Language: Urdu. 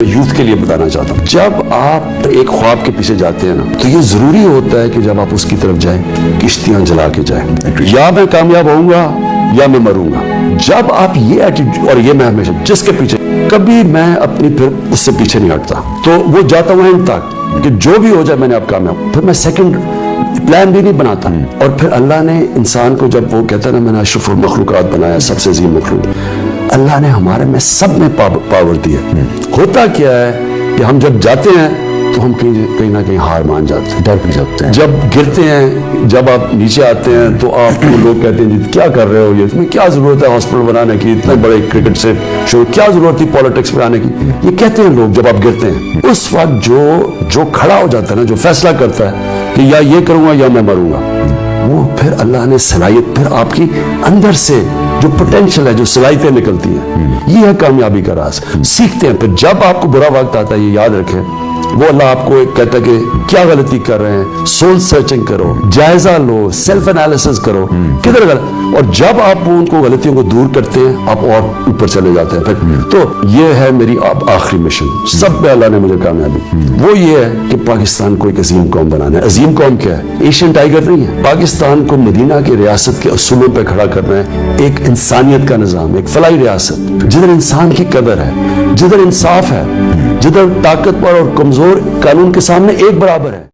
یوتھ کے لیے بتانا چاہتا ہوں، جب آپ ایک خواب کے پیچھے جاتے ہیں نا تو یہ ضروری ہوتا ہے کہ جب آپ اس کی طرف جائیں کشتیاں جلا کے جائیں، یا میں کامیاب ہوں گا یا میں مروں گا۔ جب آپ یہ ایٹیٹیوڈ، اور یہ میں ہمیشہ جس کے پیچھے کبھی میں اپنی پھر اس سے پیچھے نہیں ہٹتا، تو وہ جاتا ہوں اینڈ تک کہ جو بھی ہو جائے میں نے اب کامیاب، پھر میں سیکنڈ پلان بھی نہیں بناتا۔ اور پھر اللہ نے انسان کو، جب وہ کہتا ہے نا میں نے اشرف المخلوقات بنایا، سب سے عظیم مخلوق، اللہ نے ہمارے میں سب میں پاور دی ہے۔ ہوتا کیا ہے کہ ہم جب جاتے ہیں تو ہم کہیں نہ کہیں ہار مان جاتے ہیں، ڈر بھی جاتے ہیں، جب گرتے ہیں، جب آپ نیچے آتے ہیں تو آپ کو لوگ کہتے ہیں جی کیا کر رہے ہو، یہ تمہیں کیا ضرورت ہے ہاسپٹل بنانے کی، اتنے بڑے کرکٹ سے شروع کیا ضرورت تھی پالیٹکس میں آنے کی، یہ کہتے ہیں لوگ جب آپ گرتے ہیں۔ اس وقت جو کھڑا ہو جاتا ہے نا، جو فیصلہ کرتا ہے کہ یا یہ کروں گا یا میں مروں گا، وہ پھر اللہ نے صلاحیت، پھر آپ کی اندر سے جو پوٹینشل ہے، جو صلاحیتیں نکلتی ہیں، یہ ہے کامیابی کا راز۔ سیکھتے ہیں، پھر جب آپ کو برا وقت آتا ہے، یہ یاد رکھیں، وہ اللہ آپ کو ایک کہتا ہے کہ کیا غلطی کر رہے ہیں، سول سرچنگ کرو، جائزہ لو، سیلف انالیسس کرو، کدھر غلط، اور جب آپ ان کو غلطیوں کو دور کرتے ہیں آپ اور اوپر چلے جاتے ہیں۔ پھر تو یہ ہے میری آخری مشن، سب پہ اللہ نے مجھے کامیابی، وہ یہ ہے کہ پاکستان کو ایک عظیم قوم بنانا ہے۔ عظیم قوم کیا ہے؟ ایشین ٹائیگر نہیں ہے، پاکستان کو مدینہ کی ریاست کے اصولوں پہ کھڑا کرنا ہے، ایک انسانیت کا نظام، ایک فلاحی ریاست جدھر انسان کی قدر ہے، جدھر انصاف ہے، جدھر طاقتور اور کمزور قانون کے سامنے ایک برابر ہے۔